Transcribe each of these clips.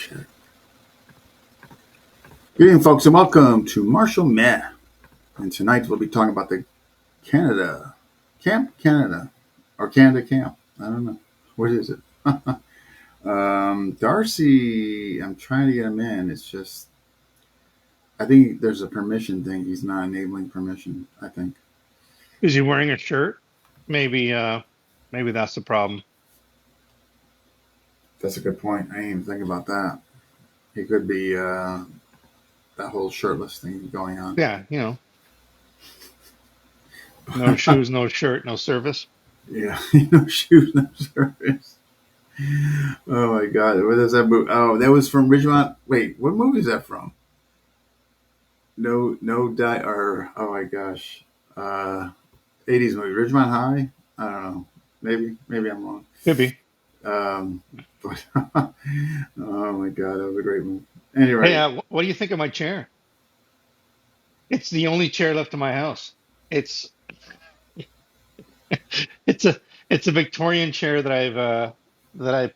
Good evening, folks, and welcome to Marshall Meh. And tonight we'll be talking about the Canada Canada, or Canada Camp. I don't know. What is it? Darcy, I'm trying to get him in. It's just, I think there's a permission thing. He's not enabling permission, I think. Is he wearing a shirt? Maybe maybe that's the problem. That's a good point. I didn't even think about that. He could be that whole shirtless thing going on. Yeah, no shoes, no shirt, no service. Yeah, no shoes, no service. Oh my God, what is that movie? Oh, that was from Ridgemont. Wait, what movie is that from? No die or oh my gosh, uh, 80s movie Ridgemont High. I don't know. Maybe I'm wrong. Could be. But oh my God, that was a great movie. Hey, Anyway, what do you think of my chair? It's the only chair left in my house. It's it's a it's a Victorian chair that I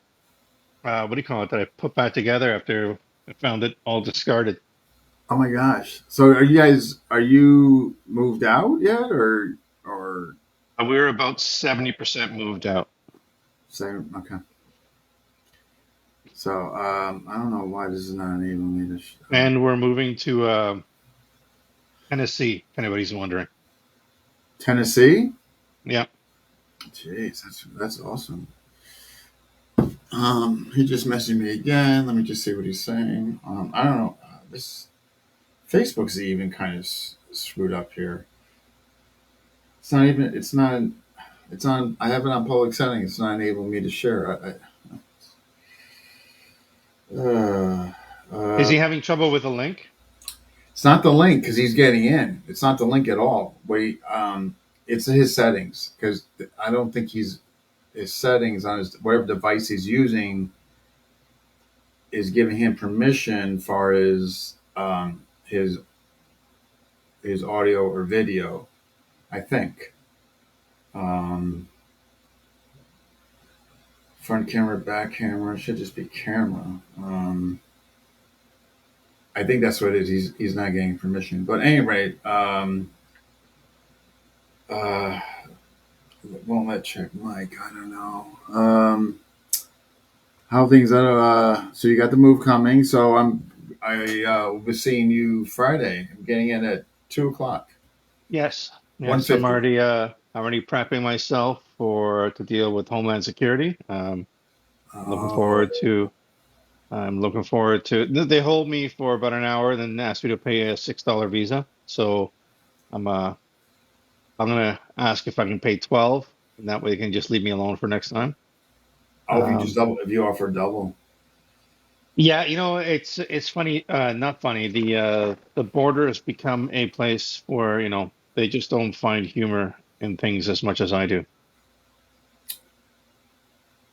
what do you call it? That I put back together after I found it all discarded. oh my gosh. So are you moved out yet or We're about 70% moved out, same? Okay. So I don't know why this is not enabling me to. and we're moving to Tennessee. If anybody's wondering. Tennessee. Yeah. Jeez, that's awesome. He just messaged me again. Let me just see what he's saying. I don't know. This Facebook's even kind of screwed up here. It's not even. It's not. It's on. I have it on public settings. It's not enabling me to share. Uh, Is uh, he having trouble with the link? it's not the link because he's getting in. It's not the link at all. Wait. It's his settings because I don't think his settings on his whatever device he's using is giving him permission for his audio or video. I think. Um, Front camera, back camera should just be camera. I think that's what it is. He's not getting permission. But anyway, uh, won't let check mic. I don't know. How things are. So you got the move coming. So I will be seeing you Friday. I'm getting in at 2 o'clock. Yes. One Yes, fifty. I'm already prepping myself for to deal with Homeland Security. Looking Oh, forward to I'm looking forward to they hold me for about an hour, then ask me to pay a $6 visa. So I'm uh I'm gonna ask if I can pay 12, and that way they can just leave me alone for next time. oh, if you just Um double, if you offer double. yeah, it's funny, not funny. The border has become a place where, they just don't find humor in things as much as I do.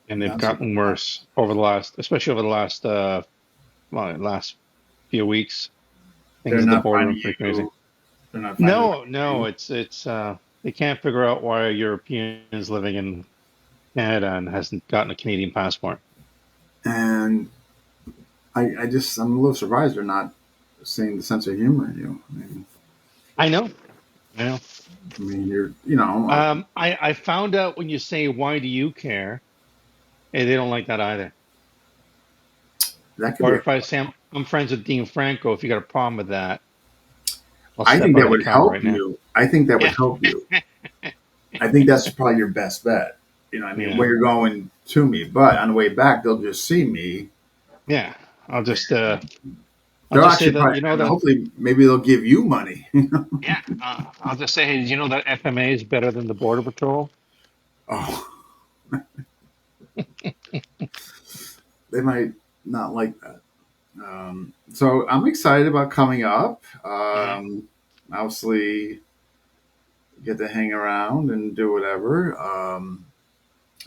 And they've Not so. gotten worse over the last, especially over the last last few weeks. They're Things at the not border are finding pretty crazy. you. They're not finding No, no, you. it's they can't figure out why a European is living in Canada and hasn't gotten a Canadian passport. And I'm a little surprised they're not seeing the sense of humor in you. I know, I know. You're, I found out when you say why do you care, they don't like that either. that could Or be. if I say I'm friends with Dean Franco, if you got a problem with that, I'll I step think out that of the would car help right now. you. I think that would Yeah, help you. I think that's probably your best bet. yeah, Where you're going to me, but on the way back, they'll just see me. yeah. I'll They'll just say actually that probably, and that. hopefully, maybe they'll give you money. Yeah, I'll just say, hey, did you know that FMA is better than the Border Patrol? Oh, they might not like that. So I'm excited about coming up. Hmm. Obviously, get to hang around and do whatever.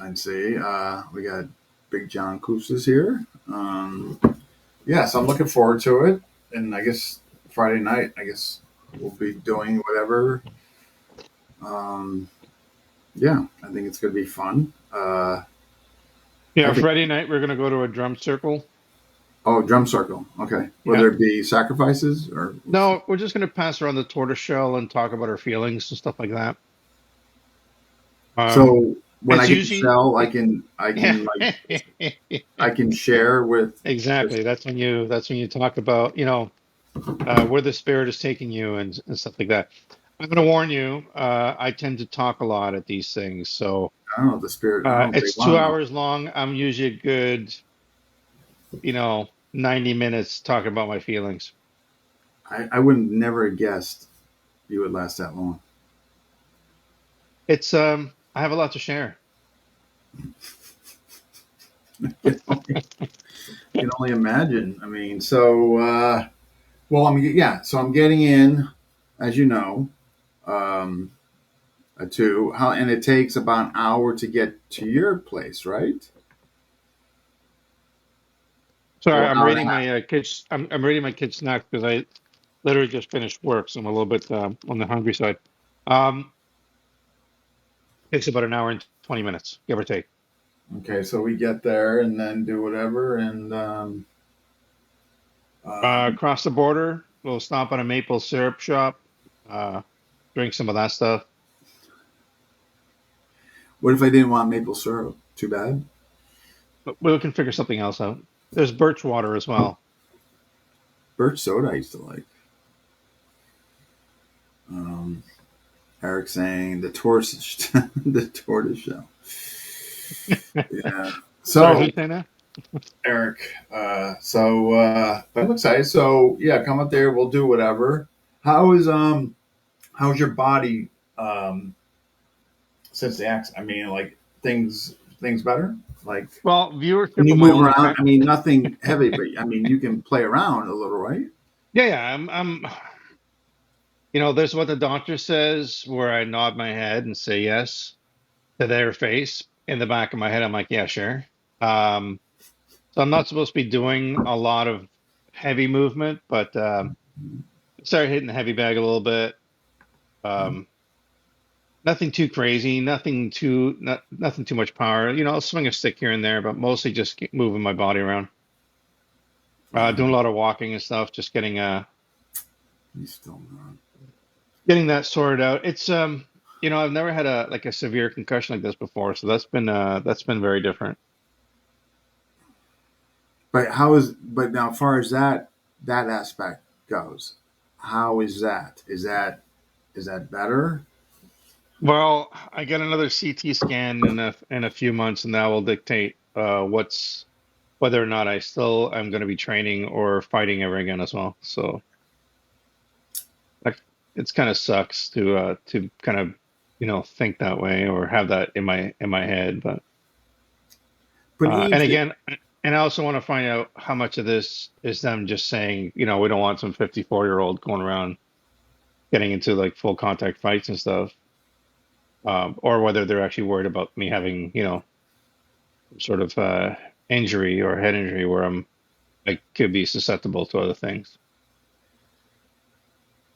And see, we got Big John Kousas here. Yeah, so I'm looking forward to it. And I guess Friday night, I guess we'll be doing whatever. Um, yeah, I think it's going to be fun. I Yeah, think, Friday night we're gonna go to a drum circle Oh, drum circle. Okay. Will Yeah. there be sacrifices or what's No, we're just gonna pass around the tortoise shell and talk about our feelings and stuff like that. Um, so when I it's get the usually shell, yeah, I can share with this. exactly. That's when you talk about, where the spirit is taking you and stuff like that. I'm gonna warn you, I tend to talk a lot at these things, so I don't know the spirit. I don't know if they it's two want to know. hours long. I'm usually a good, 90 minutes talking about my feelings. I would never have guessed you would last that long. I have a lot to share. Can only imagine. I mean, so well, I mean, yeah. So I'm getting in, as you know, um, to how, and it takes about an hour to get to your place, right? Sorry, Or I'm hour and a reading half. my kids. I'm reading my kids' snacks because I literally just finished work, so I'm a little bit on the hungry side. Um, takes about an hour and 20 minutes, give or take. Okay, so we get there and then do whatever, and um, Across the border, we'll stop at a maple syrup shop, uh, drink some of that stuff. what if I didn't want maple syrup? Too bad. But we can figure something else out. There's birch water as well. Birch soda I used to like. Um, Eric saying the tortoise, the tortoise shell. Yeah. Sorry, So who's saying that? Eric, but I'm excited. So yeah, come up there. We'll do whatever. How is how's your body um since the accident? I mean, like things better. Like, Well, can viewership you of my move only around? I mean, nothing heavy, but I mean, you can play around a little, right? yeah, yeah. There's what the doctor says, where I nod my head and say yes to their face. In the back of my head, I'm like, yeah, sure. Um, so I'm not supposed to be doing a lot of heavy movement, but started hitting the heavy bag a little bit. Um, nothing too crazy, nothing too much power. I'll swing a stick here and there, but mostly just moving my body around. Yeah, Doing a lot of walking and stuff, just he's still not. getting that sorted out. I've never had a severe concussion like this before, so that's been very different. But how is? But now, as far as that aspect goes, how is that? Is that better? Well, I got another CT scan in a few months, and that will dictate whether or not I still am going to be training or fighting ever again as well. So like, it's kind of sucks to kind of think that way or have that in my head. But But and even again, and I also want to find out how much of this is them just saying, we don't want some 54-year-old going around getting into like full contact fights and stuff, or whether they're actually worried about me having, some sort of injury or head injury where I could be susceptible to other things.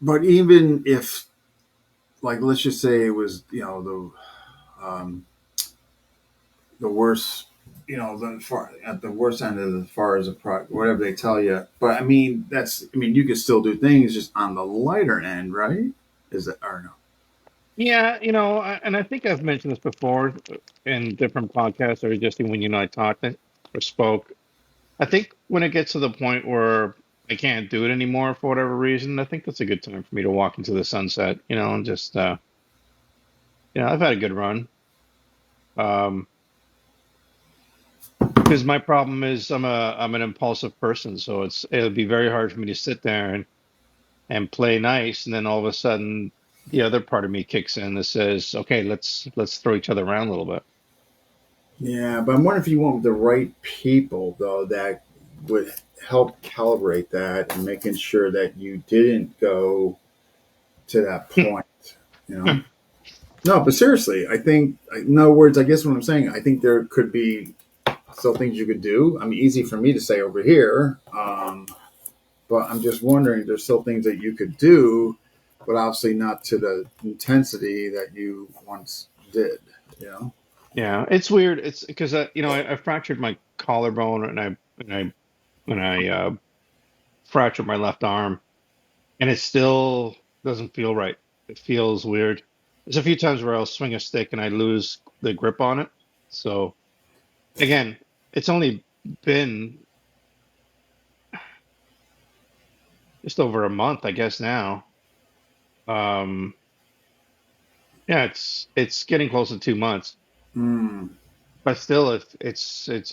but even if, like, let's just say it was, the worst, the far at the worst end of as far as whatever they tell you. But I mean, you could still do things just on the lighter end, right? Is that or no? Yeah, and I think I've mentioned this before in different podcasts or just when you and I talked or spoke. I think when it gets to the point where I can't do it anymore for whatever reason, I think that's a good time for me to walk into the sunset, and just I've had a good run. Um, because my problem is I'm an impulsive person, so it'll be very hard for me to sit there and play nice, and then all of a sudden the other part of me kicks in that says, okay, let's throw each other around a little bit. Yeah, but I'm wondering if you went with the right people though that would help calibrate that and making sure that you didn't go to that point. You know. No, but seriously, I think, in other words, I guess what I'm saying, I think there could be still things you could do. I mean, easy for me to say over here, but I'm just wondering, there's still things that you could do, but obviously not to the intensity that you once did. You know? Yeah, it's weird. It's because I fractured my collarbone and I and I fractured my left arm, and it still doesn't feel right. It feels weird. There's a few times where I'll swing a stick and I lose the grip on it. So again, it's only been just over a month, I guess now. Um, yeah, it's getting close to 2 months, Mm, but still, if it's it's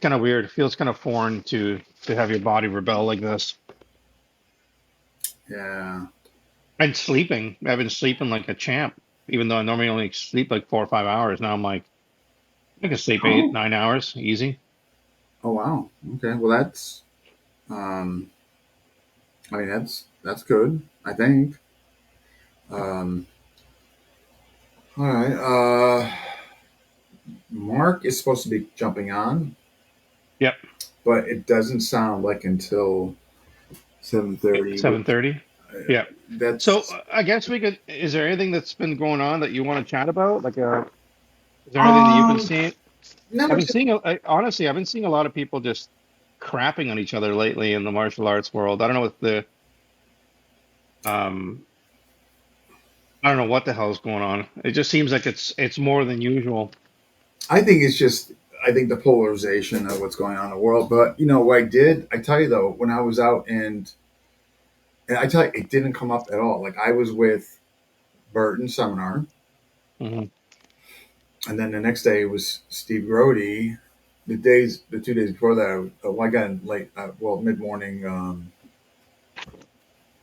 kind of weird. It feels kind of foreign to have your body rebel like this. yeah. And sleeping, I've been sleeping like a champ, even though I normally only sleep like 4 or 5 hours. Now I'm like, I can sleep eight, Oh, 9 hours easy. oh wow. Okay. Well, um, I mean, that's good. I think. Um, all right. Mark is supposed to be jumping on, Yep, but it doesn't sound like until 7:30. Which 7:30. Yeah. So that's I guess we could. Is there anything that's been going on that you want to chat about? Is there anything that you've been um seeing? I've never. been seeing, honestly, I've been seeing a lot of people just crapping on each other lately in the martial arts world. I don't know what um, I don't know what the hell's going on. It just seems like it's more than usual. I think it's just. I think the polarization of what's going on in the world. But you know what I did? I tell you though, when I was out and I tell you, it didn't come up at all. Like I was with Burton seminar, Hmm. and then the next day it was Steve Grody. The 2 days before that, I got in late, well, mid morning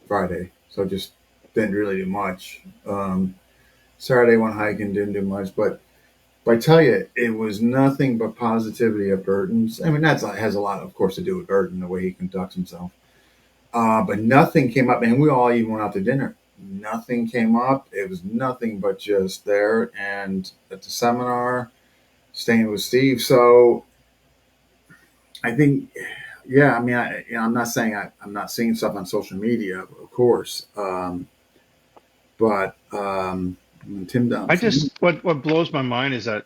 Friday, so just didn't really do much. Saturday went hiking, didn't do much, but I tell you, it was nothing but positivity at Burton's. I mean, that has a lot, of course, to do with Burton, the way he conducts himself. But nothing came up, and we all even went out to dinner. Nothing came up. It was nothing but just there and at the seminar, staying with Steve. So I think, yeah, I mean, I'm not saying I'm not seeing stuff on social media, of course, but Tim I Dunn. just what blows my mind is that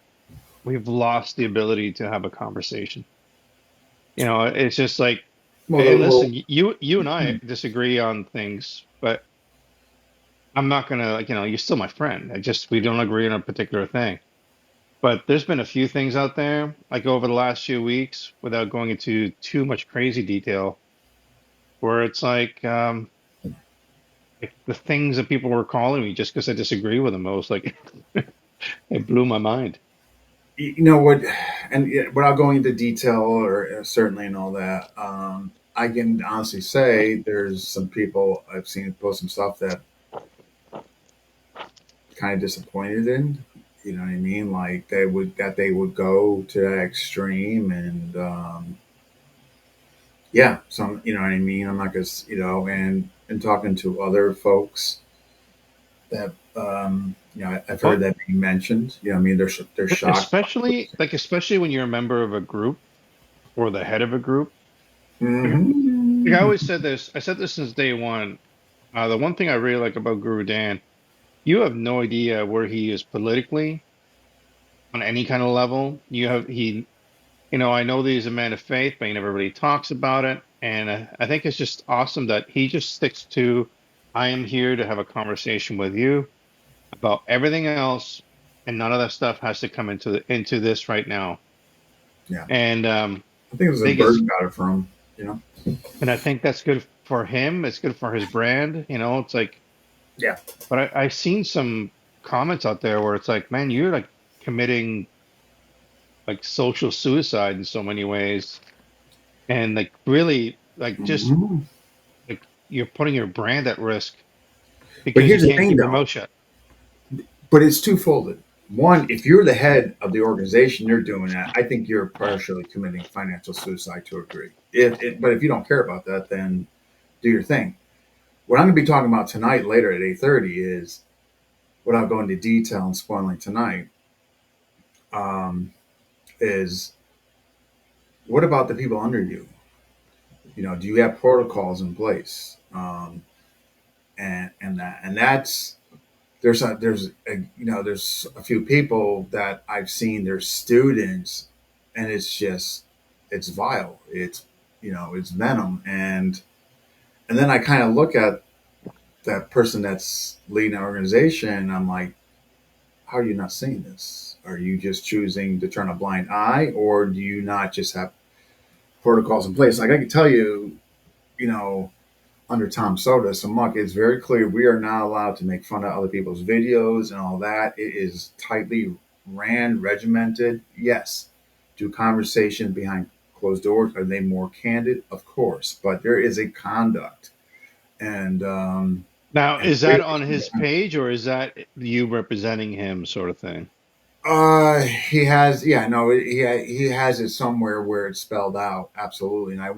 we've lost the ability to have a conversation. It's just like, Well, and well, listen, you and I disagree on things, but I'm not gonna like, you're still my friend. I just we don't agree on a particular thing. But there's been a few things out there, like over the last few weeks, without going into too much crazy detail, where it's like the things that people were calling me just because I disagree with them. I was like, it blew my mind. you know what, and without going into detail or certainly and all that, I can honestly say there's some people I've seen post some stuff that kind of disappointed in. You know what I mean? Like they would go to that extreme, and yeah, some you know what I mean. I'm not gonna and talking to other folks that I've heard Well, that being mentioned. You know, what I mean they're shocked. especially when you're a member of a group or the head of a group. Like I Mm-hmm. always said this, I said this since day one. The one thing I really like about Guru Dan, you have no idea where he is politically on any kind of level. I know that he's a man of faith, but he never really talks about it. And I think it's just awesome that he just sticks to, I am here to have a conversation with you about everything else, and none of that stuff has to come into this right now. Yeah, And I think it was a think it's bird got it from. You know. and I think that's good for him. It's good for his brand. It's like, Yeah. but I've seen some comments out there where it's like, man, you're like committing like social suicide in so many ways, and like really like just Hmm. like you're putting your brand at risk But because you here's the can't thing, keep your though. mouth shut. But it's twofolded. One, if you're the head of the organization, you're doing that. I think you're partially committing financial suicide to a degree. But if you don't care about that, then do your thing. What I'm going to be talking about tonight, later at 8:30, is without going into detail and spoiling tonight. Um, is what about the people under you? You know, do you have protocols in place? And that's there's a few people that I've seen, their students, and it's just it's vile. It's it's venom, and then I kind of look at that person that's leading an organization, and I'm like, how are you not seeing this? Are you just choosing to turn a blind eye, or do you not just have protocols in place? Like I can tell you, you know, under Tom Soda, so Muck, it's very clear we are not allowed to make fun of other people's videos and all that. It is tightly ran, regimented. Yes. Do conversation behind closed doors? Are they more candid? Of course. But there is a conduct. And Now, and is that on his page or is that you representing him sort of thing? he has, yeah, no, he has it somewhere where it's spelled out, absolutely. And I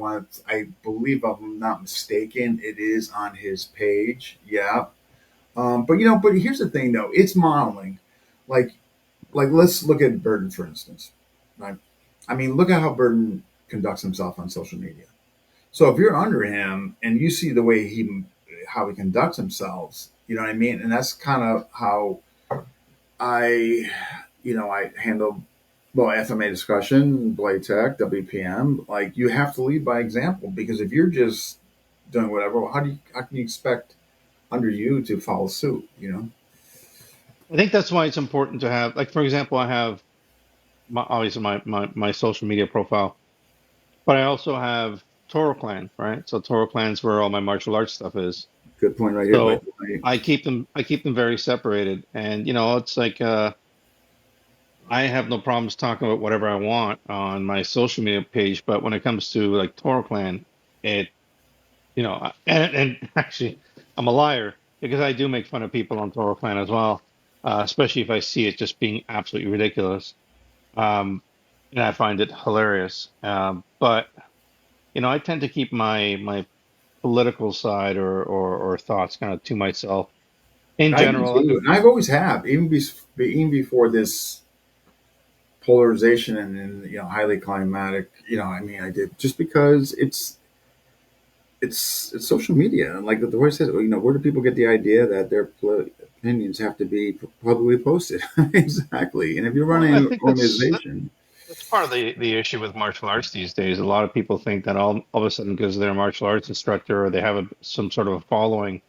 believe, if I'm not mistaken, it is on his page. Yeah. But but here's the thing though, it's modeling. Like let's look at Burton for instance, right? I mean, look at how Burton conducts himself on social media. So if you're under him and you see the way how he conducts himself, you know what I mean, and that's kind of how I I handle FMA discussion, Blade Tech, WPM. Like you have to lead by example because if you're just doing whatever, well, how can you expect under you to follow suit? I think that's why it's important to have, like, for example, I have obviously my social media profile, but I also have Toro Clan, right? So Toro Clan's where all my martial arts stuff is. Good point right here, by So the way. I keep them very separated. And it's like I have no problems talking about whatever I want on my social media page, but when it comes to like Toro Clan, it and actually I'm a liar because I do make fun of people on Toro Clan as well, especially if I see it just being absolutely ridiculous. Um, and I find it hilarious. But I tend to keep my political side or thoughts kind of to myself in I do general. too, and I've always have, even before this polarization and highly climatic. I mean, I did just because it's social media, and like the word says, where do people get the idea that their opinions have to be publicly posted? Exactly, and if you're Well, I running an think organization, that's part of the issue with martial arts these days. A lot of people think that all of a sudden because they're a martial arts instructor or they have some sort of a following,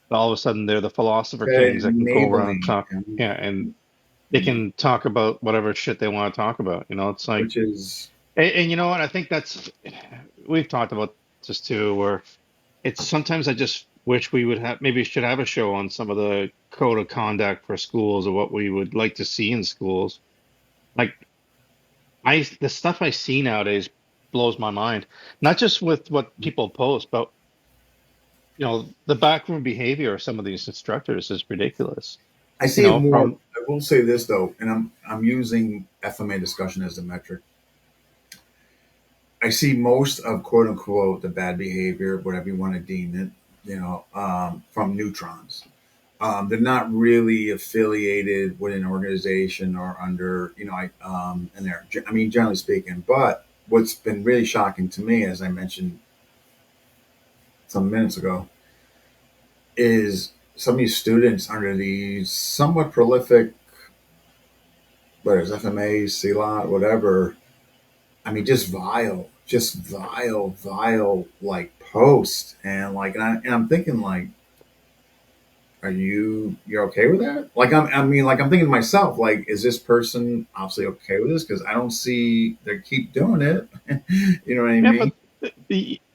that all of a sudden they're the philosopher kings that can go around and enabling, talk. Yeah, and they can talk about whatever shit they want to talk about. It's like, which is and you know what? I think we've talked about this too, where it's sometimes I just wish we would have maybe should have a show on some of the code of conduct for schools or what we would like to see in schools. Like the stuff I see nowadays blows my mind. Not just with what people post, but the backroom behavior of some of these instructors is ridiculous. I see it more. From I will say this though, and I'm using FMA discussion as the metric. I see most of quote unquote the bad behavior, whatever you want to deem it, from neutrons. They're not really affiliated with an organization or under, and they're, I mean, generally speaking. But what's been really shocking to me, as I mentioned some minutes ago, is some of these students under these somewhat prolific, whether it's FMA, CLOT, whatever. I mean, vile, like posts, and like, and I'm thinking like, you're okay with that? Like I mean, like I'm thinking to myself, like, is this person obviously okay with this? Because I don't see they keep doing it. You know what I Yeah, mean? but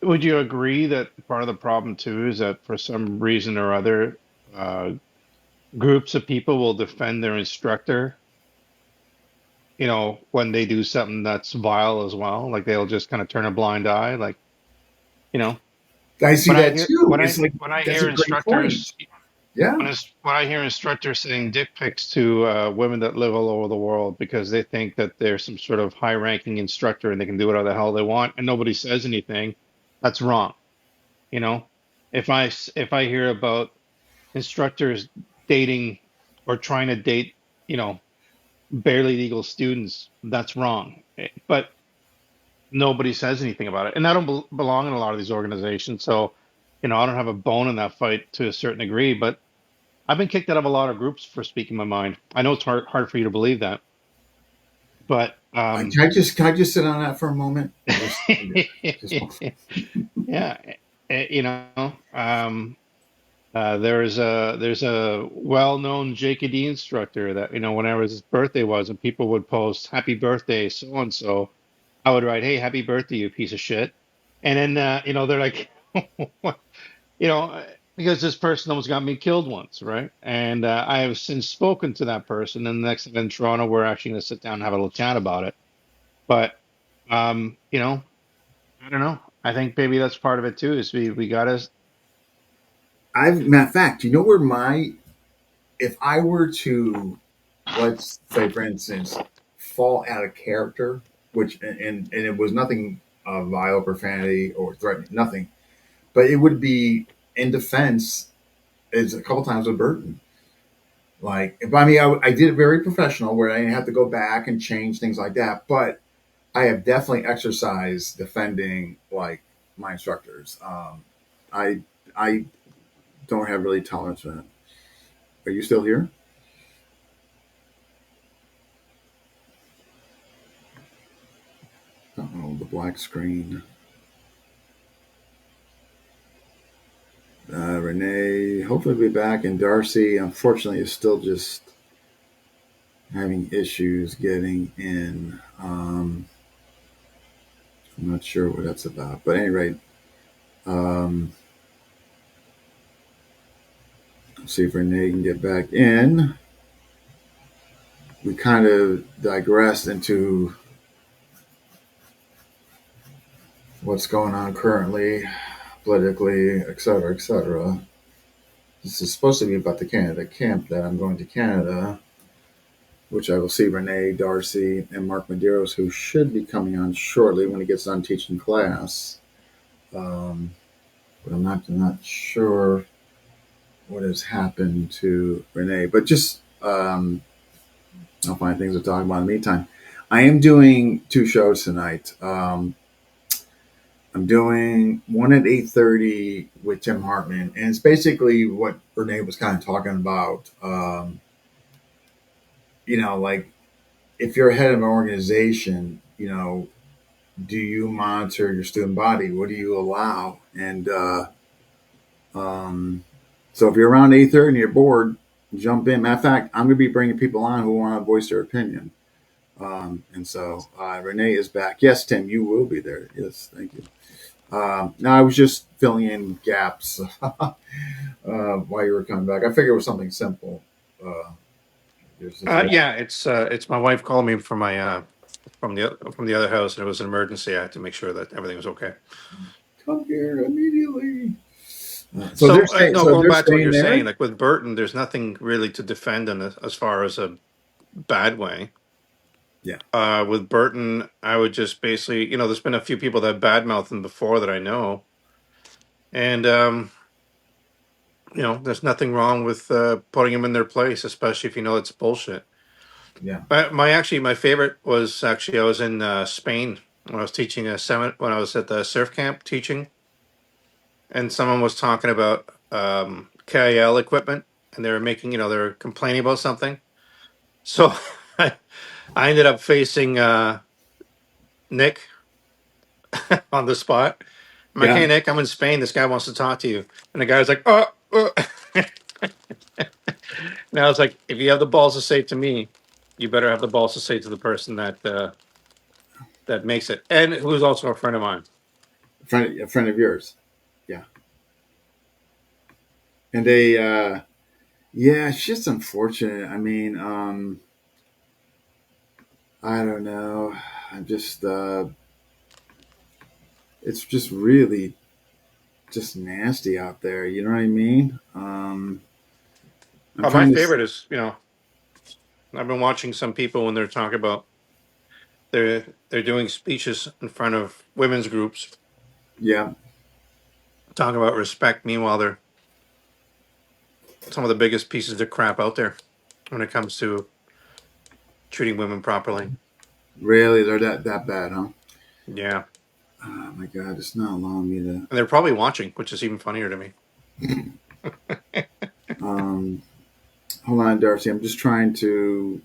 would you agree that part of the problem too is that for some reason or other, uh, groups of people will defend their instructor, when they do something that's vile as well. Like they'll just kind of turn a blind eye. Like, you know, I see when I that hear too. when It's I like when I that's hear a great point. instructors Yeah, when I hear instructors sending dick pics to women that live all over the world because they think that they're some sort of high-ranking instructor and they can do whatever the hell they want and nobody says anything, that's wrong. You know, if I hear about instructors dating or trying to date, you know, barely legal students, that's wrong. But nobody says anything about it, and I don't belong in a lot of these organizations, so I don't have a bone in that fight to a certain degree. But I've been kicked out of a lot of groups for speaking my mind. I know it's hard for you to believe that, but Um, Can I just sit on that for a moment? Just yeah, you know, there's a well-known JKD instructor that whenever his birthday was and people would post happy birthday so and so, I would write, hey, happy birthday, you piece of shit. And then they're like, you know, uh, because this person almost got me killed once, right? And I have since spoken to that person, and the next time in Toronto, we're actually going to sit down and have a little chat about it. But you know, I don't know. I think maybe that's part of it too. Is we gotta. Matter of fact, you know where if I were to, let's say, for instance, fall out of character, which, and it was nothing vile, profanity, or threatening, nothing, but it would be in defense, is a couple times with Burton. Like, I mean, I did it very professional where I didn't have to go back and change things like that, but I have definitely exercised defending like my instructors. I I don't have really tolerance for that. Are you still here? Oh, the black screen. Renee, hopefully, will be back. And Darcy, unfortunately, is still just having issues getting in. I'm not sure what that's about. But at any rate, um, let's see if Renee can get back in. We kind of digressed into what's going on currently, politically, et cetera, et cetera. This is supposed to be about the Canada camp that I'm going to Canada, which I will see Renee, Darcy, and Mark Medeiros, who should be coming on shortly when he gets done teaching class. Um, but I'm not sure what has happened to Renee. But just I'll find things to talk about in the meantime. I am doing two shows tonight. I'm doing one at 8:30 with Tim Hartman, and it's basically what Renee was kind of talking about. Like if you're head of an organization, do you monitor your student body? What do you allow? And so if you're around 8:30 and you're bored, jump in. Matter of fact, I'm going to be bringing people on who want to voice their opinion. And so Renee is back. Yes, Tim, you will be there. Yes, thank you. No, I was just filling in gaps while you were coming back. I figured it was something simple. Uh, your situation. Yeah, it's my wife calling me from my from the other house, and it was an emergency. I had to make sure that everything was okay. Come here immediately. So they're So staying. no, So going they're back to what staying you're there. saying, like with Burton, there's nothing really to defend in as far as a bad way. Yeah, With Burton, I would just basically, there's been a few people that badmouth him before that I know, and there's nothing wrong with putting him in their place, especially if you know it's bullshit. yeah, My favorite was actually I was in Spain when I was teaching a seminar when I was at the surf camp teaching, and someone was talking about KIL equipment, and they were making, they were complaining about something. So I, I ended up facing Nick on the spot. I'm like, yeah. hey Nick, I'm in Spain. This guy wants to talk to you, and the guy was like, oh. And I was like, if you have the balls to say it to me, you better have the balls to say it to the person that makes it, and who's also a friend of mine. A friend of yours. Yeah, and they. Yeah, it's just unfortunate. I mean, I don't know. I'm just. It's just really just nasty out there. You know what I mean? I'm My trying to. favorite is, I've been watching some people when they're talking about they're doing speeches in front of women's groups, Yeah, talking about respect. Meanwhile, they're some of the biggest pieces of crap out there when it comes to treating women properly. really, they're that bad, huh? Yeah, Oh my God, it's not allowing me to. and they're probably watching, which is even funnier to me. Um, Hold on, Darcy. I'm just trying to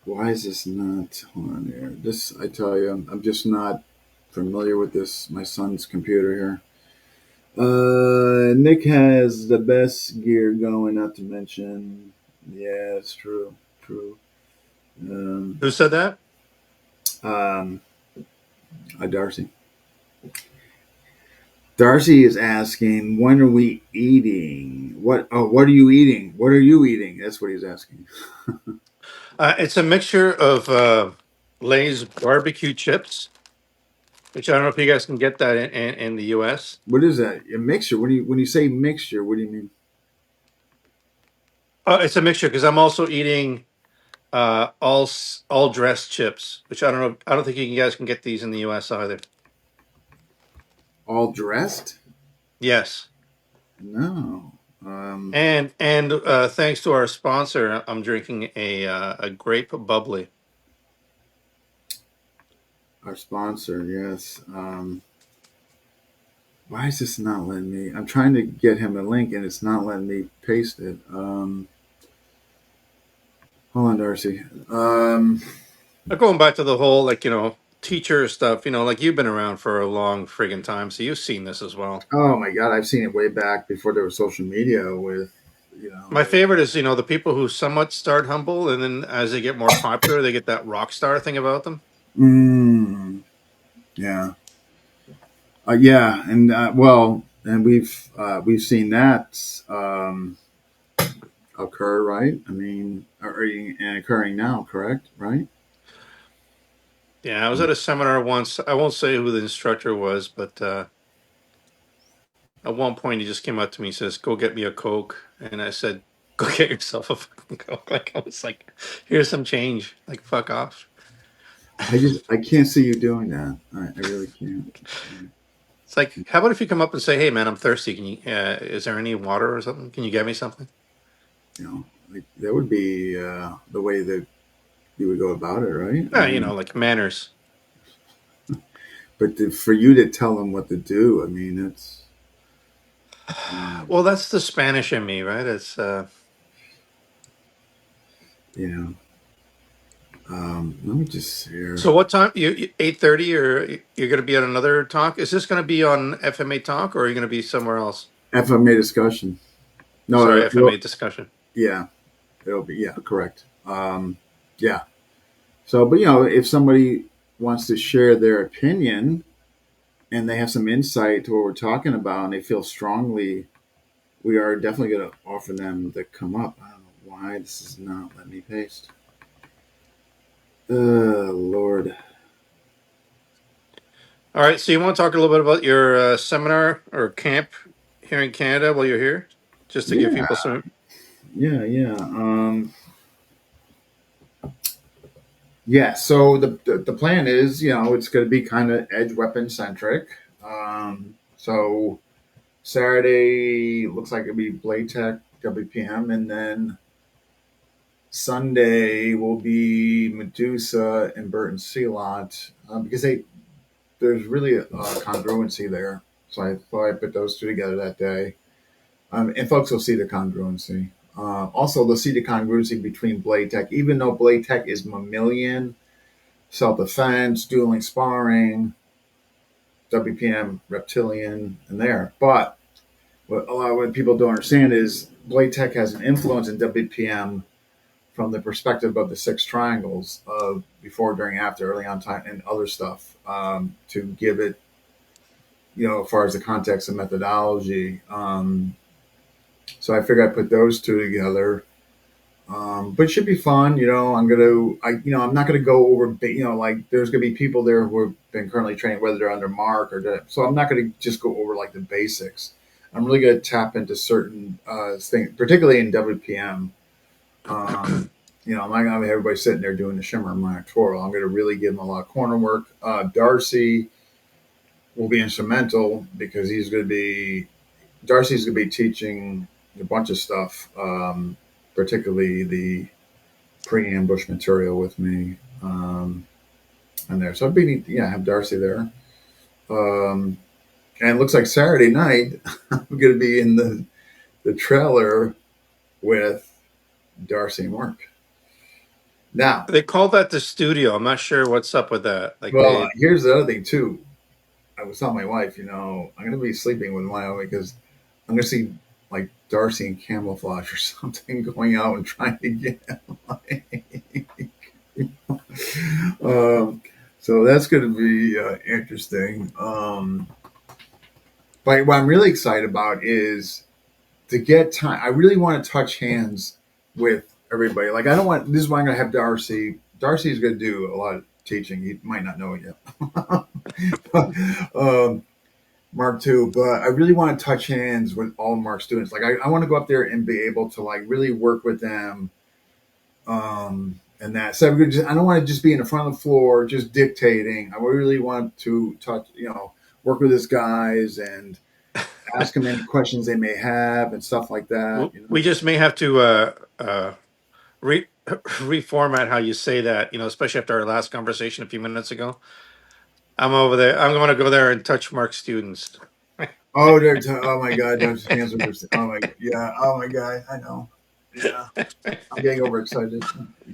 Why is this not on here? This, I tell you, I'm just not familiar with this. My son's computer here. Nick has the best gear going. Not to mention, yeah, it's true, true. Um, Who said that? um, Darcy. Darcy is asking, when are we eating? What? Oh, what are you eating? What are you eating? That's what he's asking. It's a mixture of Lay's barbecue chips, which I don't know if you guys can get that in the U.S. What is that? A mixture? When you say mixture, what do you mean? It's a mixture because I'm also eating all dressed chips, which I don't know. I don't think you guys can get these in the U.S. either. All dressed? Yes, No. Um, and thanks to our sponsor, I'm drinking a grape bubbly. our sponsor, yes. Why is this not letting me? I'm trying to get him a link and it's not letting me paste it. Hold on, Darcy. Going back to the whole teacher stuff, like you've been around for a long friggin' time, so you've seen this as well. Oh my God, I've seen it way back before there was social media with, My with, favorite is the people who somewhat start humble and then as they get more popular, they get that rock star thing about them. mm, yeah. Yeah. And, well, and we've seen that, occur, right? I mean, and occurring now, correct? Right? Yeah, I was at a seminar once. I won't say who the instructor was, but at one point he just came up to me and says, "Go get me a Coke," and I said, "Go get yourself a fucking Coke." Like I was like, "Here's some change." Like fuck off. I can't see you doing that. I really can't. It's like, how about if you come up and say, "Hey, man, I'm thirsty. Can you? Is there any water or something? Can you get me something?" Like that would be the way that you would go about it, right? I Yeah, mean, like manners. but for you to tell them what to do, I mean, it's um, Well, that's the Spanish in me, right? It's you know. Let me just here. so what time? You 8:30, or you're going to be at another talk? Is this going to be on FMA Talk, or are you going to be somewhere else? FMA discussion. No, Sorry, FMA discussion. yeah, it'll be yeah, correct. Yeah. So, but if somebody wants to share their opinion and they have some insight to what we're talking about, and they feel strongly, we are definitely going to offer them to come up. I don't know why this is not letting me paste. Lord. All right, so you want to talk a little bit about your seminar or camp here in Canada while you're here, just to give Yeah, people some. yeah, yeah. Yeah, so the plan is, it's going to be kind of edge weapon centric. So Saturday looks like it'll be Blade Tech, WPM, and then Sunday will be Medusa and Burton Sealot, because there's really a congruency there. So I thought I'd put those two together that day. And folks will see the congruency. Also, they'll see the congruency between Blade Tech, even though Blade Tech is mammalian, self defense, dueling sparring, WPM, reptilian, and there. But what people don't understand is Blade Tech has an influence in WPM from the perspective of the six triangles of before, during, after, early on time, and other stuff, to give it, as far as the context and methodology. So I figured I'd put those two together. But it should be fun. I'm not gonna go over, like there's gonna be people there who have been currently training, whether they're under Mark so I'm not gonna just go over like the basics. I'm really gonna tap into certain things, particularly in WPM. I'm not gonna have everybody sitting there doing the shimmer monitorial. I'm gonna really give them a lot of corner work. Darcy will be instrumental because Darcy's gonna be teaching a bunch of stuff, particularly the pre-ambush material with me, in there. So I'd be have Darcy there. Um, and it looks like Saturday night I'm going to be in the trailer with Darcy and Mark. Now, They call that the studio. I'm not sure what's up with that. Like well, they, here's the other thing too. I was telling my wife, I'm going to be sleeping with one eye because I'm going to see like Darcy in camouflage or something going out and trying to get um, so that's going to be interesting. But what I'm really excited about is to get time. I really want to touch hands with everybody. Like, I don't want, this is why I'm going to have Darcy. Darcy's going to do a lot of teaching. You might not know it yet. um, Mark too, but I really want to touch hands with all Mark students. Like, I want to go up there and be able to like really work with them. And that, so I don't want to just be in the front of the floor, just dictating. I really want to touch, work with these guys and ask them any questions they may have and stuff like that. we just may have to reformat how you say that. You know, especially after our last conversation a few minutes ago. I'm over there. I'm going to go there and touch Mark's students. Oh, oh my God, those hands are. Oh my, yeah. Oh my God, I know. Yeah, I'm getting overexcited.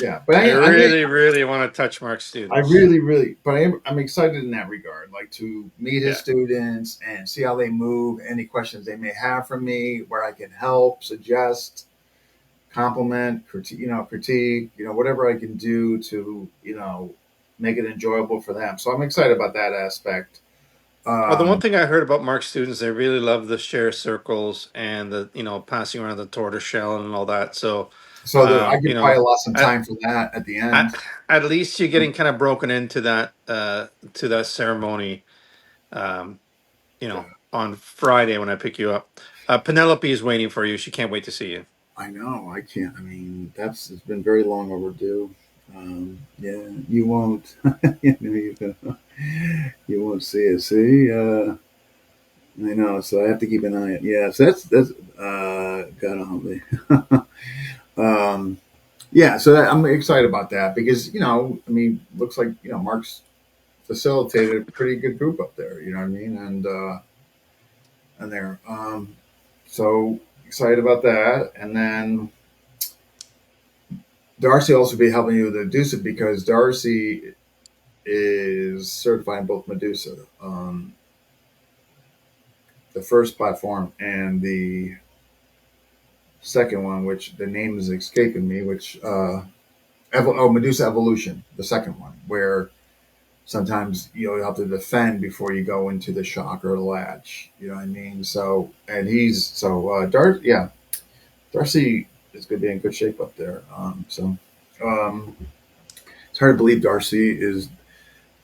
Yeah, but I I'm getting, really, really want to touch Mark's I students. really, really, but I'm excited in that regard, like to meet his Yeah. students and see how they move, any questions they may have for me, where I can help, suggest, compliment, critique, whatever I can do to, make it enjoyable for them. So I'm excited about that aspect. Well, the one Um, thing I heard about Mark's students, they really love the share circles and the, passing around the tortoise shell and all that. So, so that I could probably allow some at, time for that at the end. at least you're getting kind of broken into that ceremony, um, on Friday when I pick you up. Penelope is waiting for you. She can't wait to see you. I know. I can't. I mean, it's been very long overdue. Yeah, you won't. You won't see it. See, I know. So I have to keep an eye on. Yeah, so that's gotta help me. Yeah, so I'm excited about that because I mean, looks like Mark's facilitated a pretty good group up there. You know what I mean? And there. So excited about that, and then Darcy also be helping you with the Medusa because Darcy is certified in both Medusa, the first platform and the second one, which the name is escaping me, which Medusa Evolution, the second one, where sometimes you have to defend before you go into the shock or the latch. You know what I mean? So and he's so Darcy is going to be in good shape up there. Um, it's hard to believe Darcy is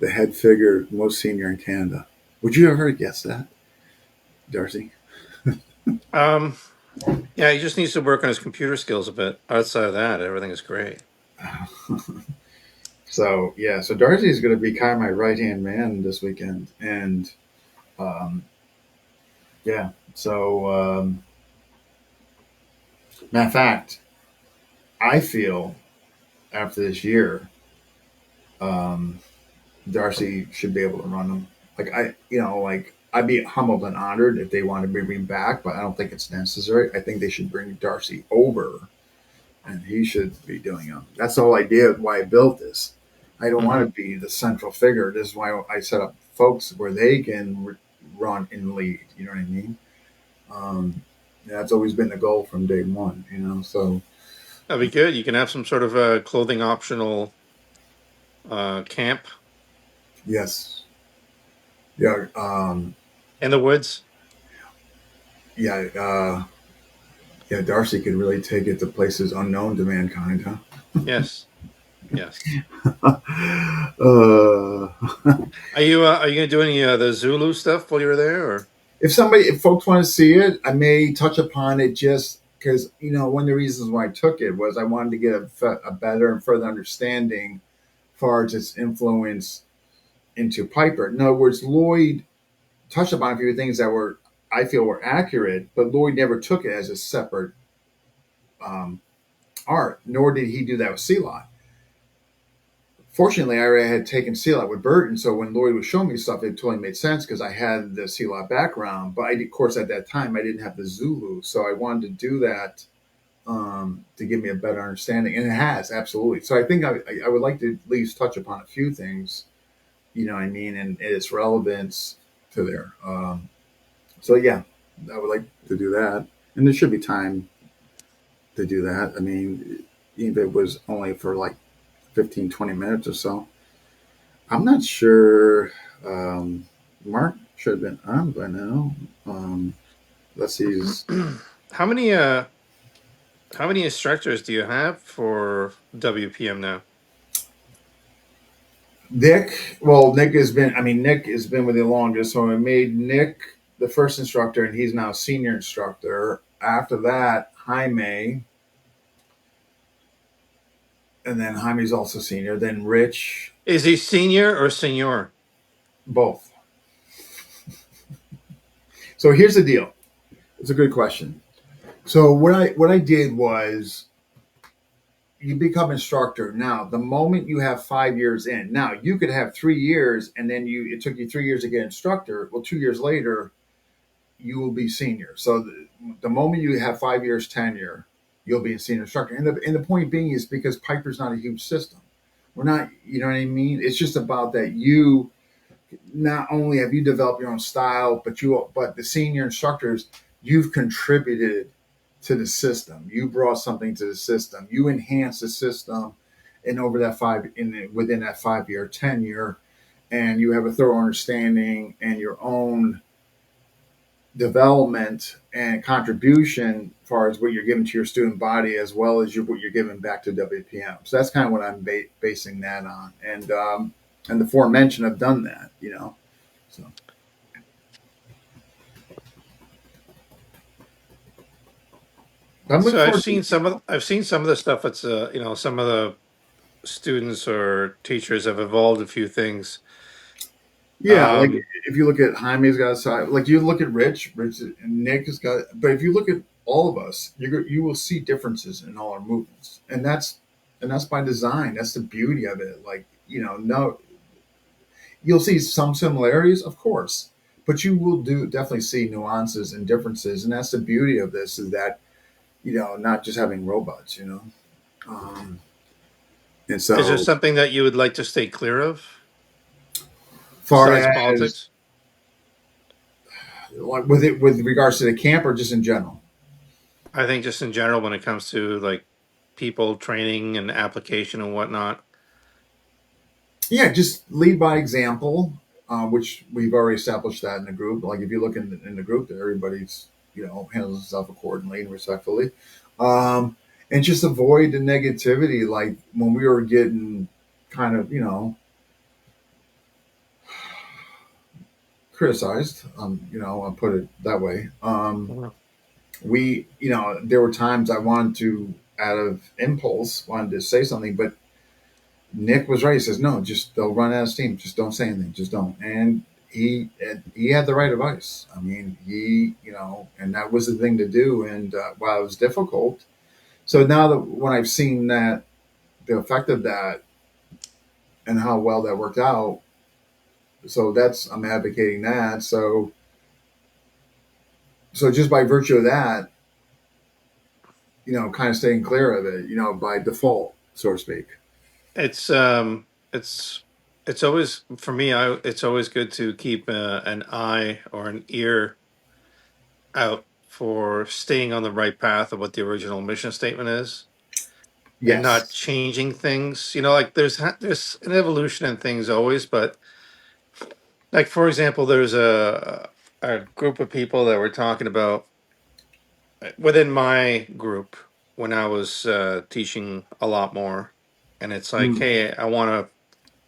the head figure, most senior in Canada. Would you ever guess that, Darcy? Um, yeah, he just needs to work on his computer skills a bit. Outside of that, everything is great. So yeah, so Darcy is going to be kind of my right hand man this weekend, and um, yeah. So matter of fact, I feel after this year, um, Darcy should be able to run them. Like like I'd be humbled and honored if they want to bring me back, but I don't think it's necessary. I think they should bring Darcy over and he should be doing them. That's the whole idea of why I built this. I don't want Hmm. to be the central figure. This is why I set up folks where they can run and lead. You know what I mean? That's always been the goal from day one. So That'd be good. You can have some sort of a clothing optional camp yes, yeah, in the woods. yeah, yeah. Darcy could really take it to places unknown to mankind, huh? Yes, yes. uh, Are you gonna do any the Zulu stuff while you were there, or? if folks want to see it, I may touch upon it just because one of the reasons why I took it was I wanted to get a better and further understanding as far as its influence into Piper. In other words, Lloyd touched upon a few things that I feel were accurate, but Lloyd never took it as a separate um, art, nor did he do that with Sealot. Fortunately, I already had taken Sealot with Burton, so when Lloyd was showing me stuff, it totally made sense because I had the Sealot background. But of course, at that time, I didn't have the Zulu, so I wanted to do that to give me a better understanding, and it has absolutely. So I think I would like to at least touch upon a few things, you know what I mean, and its relevance to there. So yeah, I would like to do that, and there should be time to do that. I mean, if it was only for like 15, 20 minutes or so, I'm not sure. Um, Mark should have been on by now. Um, let's see. How many how many instructors do you have for WPM now? Nick, well, Nick has been, I mean, Nick has been with you longest. So I made Nick the first instructor, and he's now senior instructor. After that, Jaime, and then Jaime's also senior. Then Rich, Is he senior or senior? both. So here's the deal. It's a good question. So what I did was you become instructor. Now, the moment you have 5 years in, now you could have 3 years, and then it took you 3 years to get instructor. Well, 2 years later, you will be senior. So the moment you have 5 years tenure, you'll be a senior instructor. And the point being is because Piper's not a huge system. We're not, you know what I mean? It's just about that you not only have you developed your own style, but the senior instructors, you've contributed to the system. You brought something to the system. You enhanced the system and over that within that 5 year tenure, and you have a thorough understanding and your own development and contribution as far as what you're giving to your student body as well as what you're giving back to WPM. So that's kind of what I'm basing that on. And the aforementioned have done that, you know. So I'm looking So forward to, you know, I've seen some of the stuff that's you know, some of the students or teachers have evolved a few things. yeah, like Um, if you look at Jaime's got a side, like you look at Rich and Nick has got, but if you look at all of us, you will see differences in all our movements, and that's by design. That's the beauty of it. Like, you know, no, you'll see some similarities, of course, but you will do definitely see nuances and differences, and that's the beauty of this is that, you know, not just having robots, you know. And is there so, something that you would like to stay clear of far besides as politics? like with regards to the camp or just in general. I think just in general, when it comes to like people training and application and whatnot. Yeah, just lead by example, which we've already established that in the group. Like if you look in the group, that everybody's, you know, handles himself accordingly and respectfully, um, and just avoid the negativity. Like when we were getting kind of, you know, criticized, you know, I'll put it that way. Mhm. We, you know, there were times I wanted to, out of impulse, wanted to say something, but Nick was right. He says, "No, just they'll run out of steam. Just don't say anything. Just don't." And he had the right advice. I mean, you know, and that was the thing to do. And while it was difficult, so now that when I've seen that the effect of that and how well that worked out, so that's I'm advocating that. So just by virtue of that, you know, kind of staying clear of it, you know, by default, so to speak. It's um, it's it's always for me. It's always good to keep an eye or an ear out for staying on the right path of what the original mission statement is, and not Yes. changing things. You know, like there's an evolution in things always, but like for example, there's a group of people that were talking about within my group when I was teaching a lot more, and it's like, Mm. hey, I want to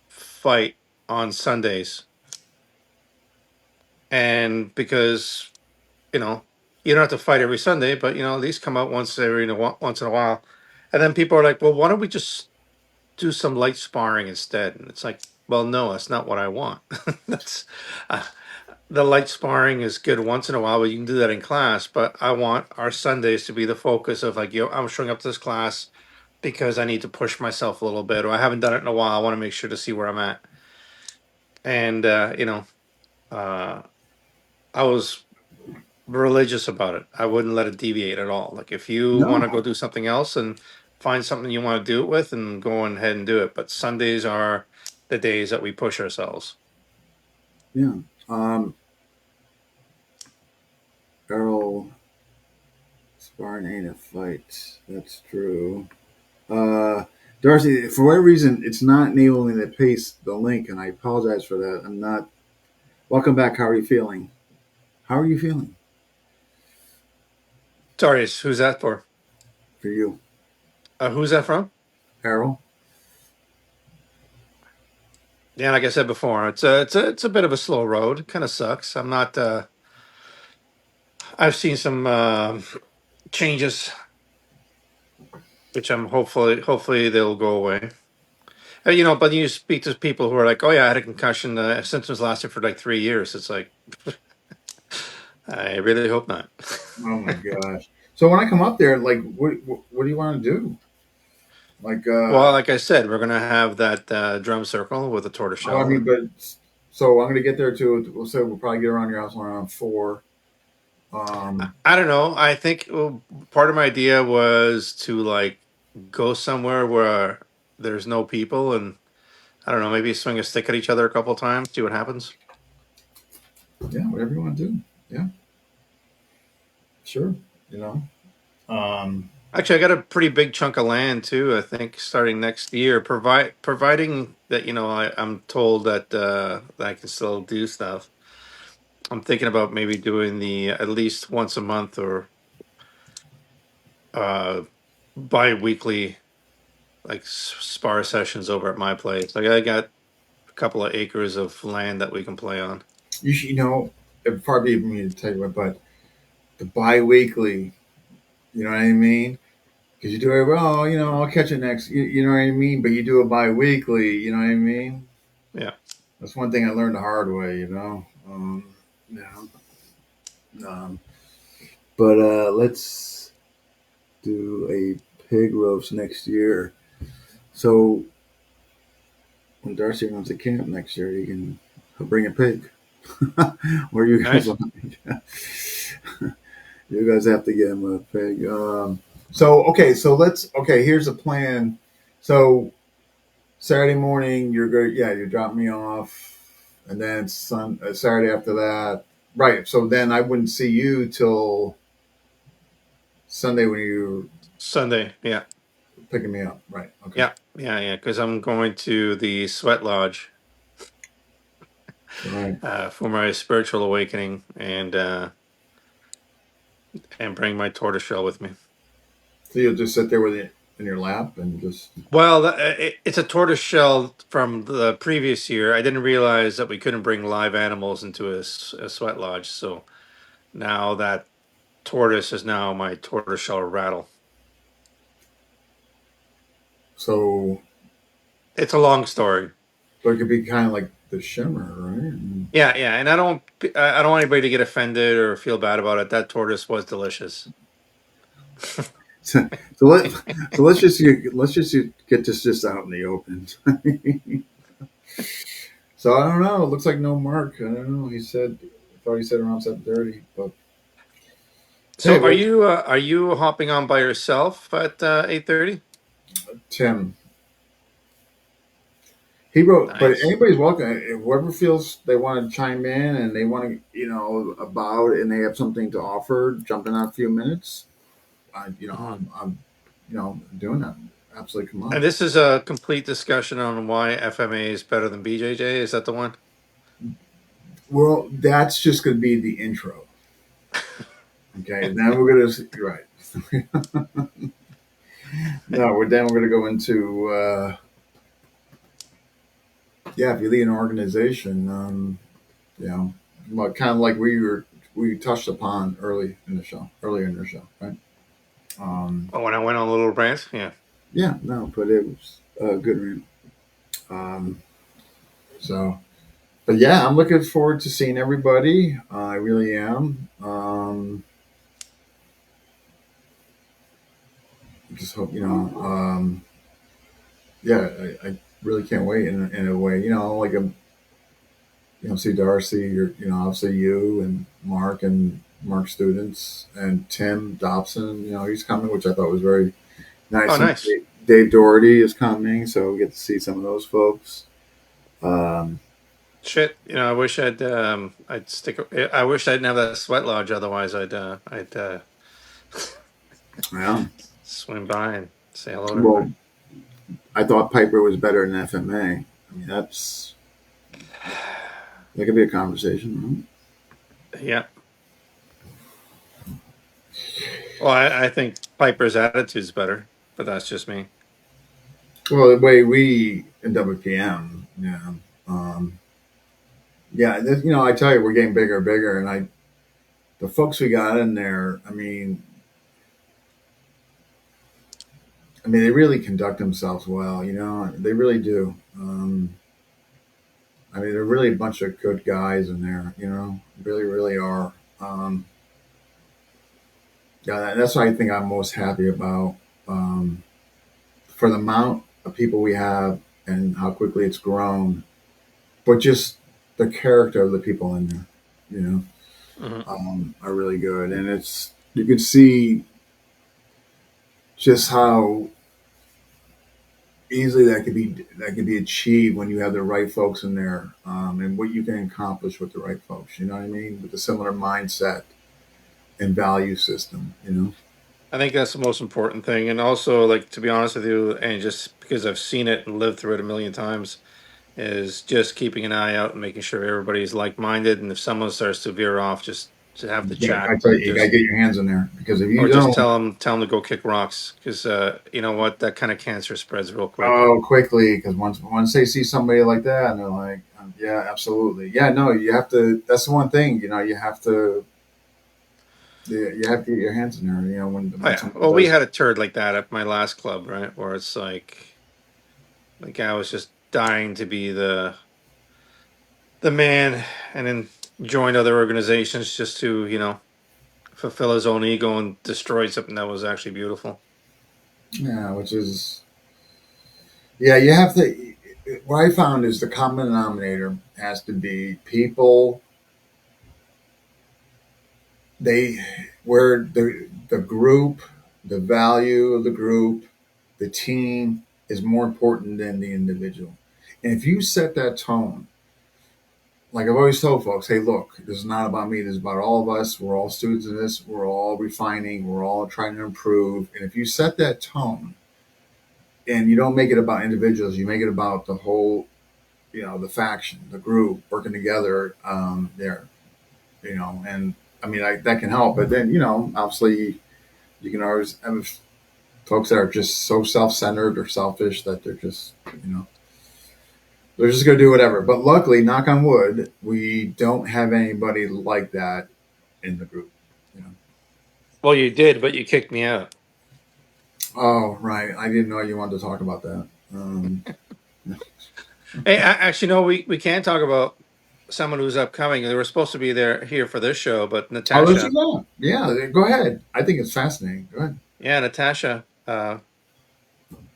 fight on Sundays, and because you know you don't have to fight every Sunday, but you know at least come out once in a while, and then people are like, well, why don't we just do some light sparring instead? And it's like, well, no, that's not what I want. That's uh, the light sparring is good once in a while, but you can do that in class. But I want our Sundays to be the focus of like, yo, I'm showing up to this class because I need to push myself a little bit, or I haven't done it in a while. I want to make sure to see where I'm at. And uh, I was religious about it. I wouldn't let it deviate at all. Like if you want to go No, do something else and find something you want to do it with, and go on ahead and do it. But Sundays are the days that we push ourselves. yeah. Um, Errol sparring ain't a fight. That's true. Uh, Darcy, for whatever reason, it's not enabling to paste the link, and I apologize for that. I'm not. Welcome back. How are you feeling? How are you feeling Sorry, who's that for? for you, Who's that from? Errol? Yeah, like I said before, it's a bit of a slow road. Kind of sucks. I'm not. I've seen some changes, which I'm hopefully they'll go away. But you speak to people who are like, "Oh yeah, I had a concussion. The symptoms lasted for like 3 years." It's like, I really hope not. Oh my gosh! So when I come up there, like, what do you want to do? Like, Well, like I said, we're gonna have that drum circle with a oh, I tortoiseshell, mean, and but so I'm gonna get there too. We'll say we'll probably get around your house around 4. I don't know. I think part of my idea was to like go somewhere where there's no people, and I don't know, maybe swing a stick at each other a couple times, see what happens. Yeah, whatever you want to do. Yeah, sure. You know. Um, Actually, I got a pretty big chunk of land too. I think starting next year, providing that I'm told that I can still do stuff. I'm thinking about maybe doing the at least once a month or uh bi-weekly like spar sessions over at my place. Like I got a couple of acres of land that we can play on. you should, it'd probably be me to tell you what, but the bi-weekly, you know what I mean? Because you do it, well, I'll catch it next, you know what I mean? But you do it bi-weekly, you know what I mean? Yeah. That's one thing I learned the hard way, yeah. Um, but let's do a pig roast next year. So when Darcy runs a camp next year, you can bring a pig. Or you guys, Nice. you guys have to get him a pig. So okay, okay. Here's a plan. So Saturday morning, you're good. Yeah, you drop me off, and then Saturday after that. Right. So then I wouldn't see you till Sunday when you're Sunday. Yeah. picking me up. Right. Okay. Yeah. Yeah. Yeah. Because I'm going to the sweat lodge All right. for my spiritual awakening and bring my tortoiseshell with me. So you'll just sit there with it in your lap and just. Well, it's a tortoiseshell from the previous year. I didn't realize that we couldn't bring live animals into a sweat lodge. So now that tortoise is now my tortoiseshell rattle. So, It's a long story. but it could be kind of like the shimmer, right? And Yeah, yeah, and I don't want anybody to get offended or feel bad about it. That tortoise was delicious. so, so let let's just get this just out in the open. So I don't know. It looks like no Mark. I don't know. I thought he said around 7:30. But hey, So are well, you hopping on by yourself at 8:30? Tim, he wrote. But Nice. anybody's welcome. If whoever feels they want to chime in and they want to, about and they have something to offer, jump in a few minutes. Mhm. I'm doing that. Absolutely, come And on. this is a complete discussion on why FMA is better than BJJ. Is that the one? Well, that's just going to be the intro. Okay, then we're gonna right. No, we're gonna go into yeah. If you lead an organization, you know, well, kind of like we touched upon earlier in the show, right? Um, Oh, when I went on a little rant? Yeah. yeah, no, but it was a good read. Um, so, but yeah, I'm looking forward to seeing everybody. I really am. Just hope yeah, I really can't wait in a way. Like see Darcy, obviously you and Mark and Mark students, and Tim Dobson. He's coming, which I thought was very Oh, nice. And nice. Dave Doherty is coming, so we get to see some of those folks. Um, Shit, I wish I'd stick. I wish I didn't have that sweat lodge. Otherwise, I'd yeah. swing by and say hello to everybody. Well, I thought Piper was better than FMA. I mean, that could be a conversation. Yeah. Well, I think Piper's attitude's better, but that's just me. Well, the way we in WPM, yeah, um, yeah. I tell you, we're getting bigger and bigger, and the folks we got in there. I mean, they really conduct themselves well. They really do. I mean, they're really a bunch of good guys in there. Really, really are. Um, yeah, that's what I think I'm most happy about. Um, for the amount of people we have and how quickly it's grown, but just the character of the people in there, you know, Hmm. are really good. And you can see just how easily that could be achieved when you have the right folks in there, and what you can accomplish with the right folks. You know what I mean? With a similar mindset and value system. I think that's the most important thing, and also, like, to be honest with you, and just because I've seen it and lived through it a million times, is just keeping an eye out and making sure everybody's like-minded. And if someone starts to veer off, just to have the Yeah, chat, I tell you, or you got to get your hands in there because if you just don't, tell them to go kick rocks, because you know what, that kind of cancer spreads real quick. oh, quickly, because once they see somebody like that, and they're like, yeah, absolutely, yeah, no, you have to. That's the one thing, you have to. You have to get your hands in there. Oh When yeah, somebody well, we does. had a turd like that at my last club, right? Where it's like the guy was just dying to be the man, and then joined other organizations just to fulfill his own ego and destroy something that was actually beautiful. Yeah, which is, yeah, you have to. What I found is the common denominator has to be people. They where the group, the value of the group, the team is more important than the individual. And if you set that tone, like I've always told folks, hey, look, this is not about me. This is about all of us. We're all students in this. We're all refining. We're all trying to improve. And if you set that tone and you don't make it about individuals, you make it about the whole, the faction, the group working together there, and I mean, that can help. But then, obviously, you can always have folks that are just so self-centered or selfish that they're just going to do whatever. But luckily, knock on wood, we don't have anybody like that in the group. You know. Well, you did, but you kicked me out. Oh, right. I didn't know you wanted to talk about that. Hey, actually, no, we can talk about someone who's upcoming. They were supposed to be there here for this show, but Oh, let's do Natasha, that. Yeah, go ahead. I think it's fascinating. Go ahead. yeah, Natasha,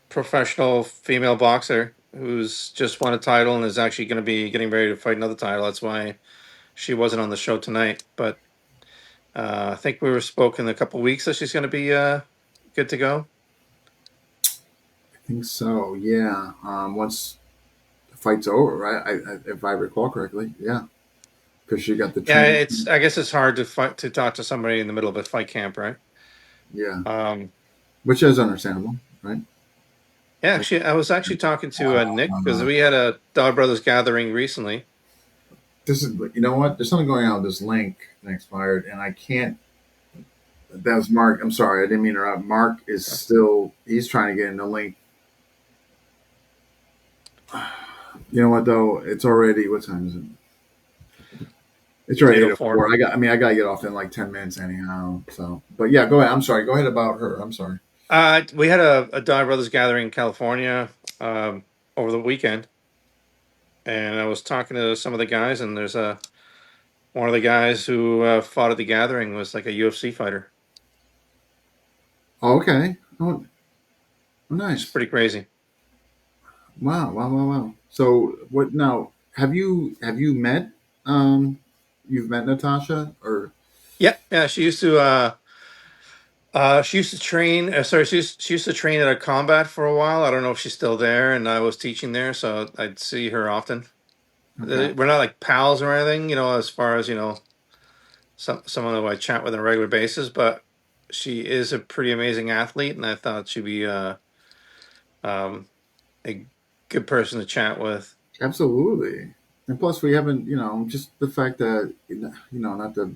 professional female boxer who's just won a title and is actually going to be getting ready to fight another title. That's why she wasn't on the show tonight. But I think we were spoken in a couple weeks that she's going to be good to go. I think so. Yeah. Once the fight's over, right? If I recall correctly, yeah, because she got the Yeah, training. I guess it's hard to talk to somebody in the middle of a fight camp, right? Yeah, Um, which is understandable, right? yeah, actually, I was actually talking to Nick because Uh, we had a Dog Brothers gathering recently. this is, you know what? There's something going on with this link that expired, and I can't. That was Mark. I'm sorry, I didn't mean to interrupt. Mark is still. He's trying to get in the link. You know what though? It's already. What time is it? It's It's already eight eight oh oh four. four. I gotta get off in like 10 minutes anyhow. So, but yeah, go ahead. I'm sorry. Go ahead about her. I'm sorry. We had a Dog Brothers gathering in California over the weekend, and I was talking to some of the guys, and there's a one of the guys who fought at the gathering was like a UFC fighter. Oh, okay. Oh, It's nice. pretty crazy. Wow, wow, wow, wow. So what now? Have you met um you've met Natasha or Yeah, yeah. She used to train. Sorry, she used to train at a combat for a while. I don't know if she's still there, and I was teaching there, so I'd see her often. Okay. We're not like pals or anything, as far as someone who I chat with on a regular basis, but she is a pretty amazing athlete, and I thought she'd be um, a good person to chat with. Absolutely. And plus, we haven't, just the fact that, not to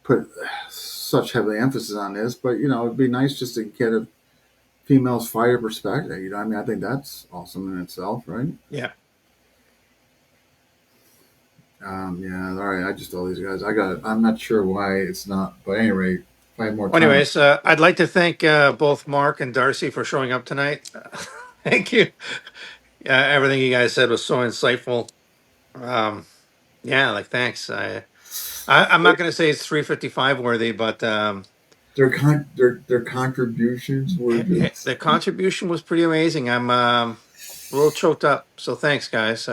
put such heavy emphasis on this, but, it'd be nice just to get a female's fighter perspective. I mean, I think that's awesome in itself, right? Yeah. Yeah, all right. I just told these guys. I'm not sure why it's not, but anyway, if I have more Well, time. anyways, I'd like to thank both Mark and Darcy for showing up tonight. Thank you. Everything you guys said was so insightful. Um, yeah, like thanks. I'm not going to say it's 355 worthy, but Their contributions were just the contribution was pretty amazing. I'm a little choked up, so thanks, guys.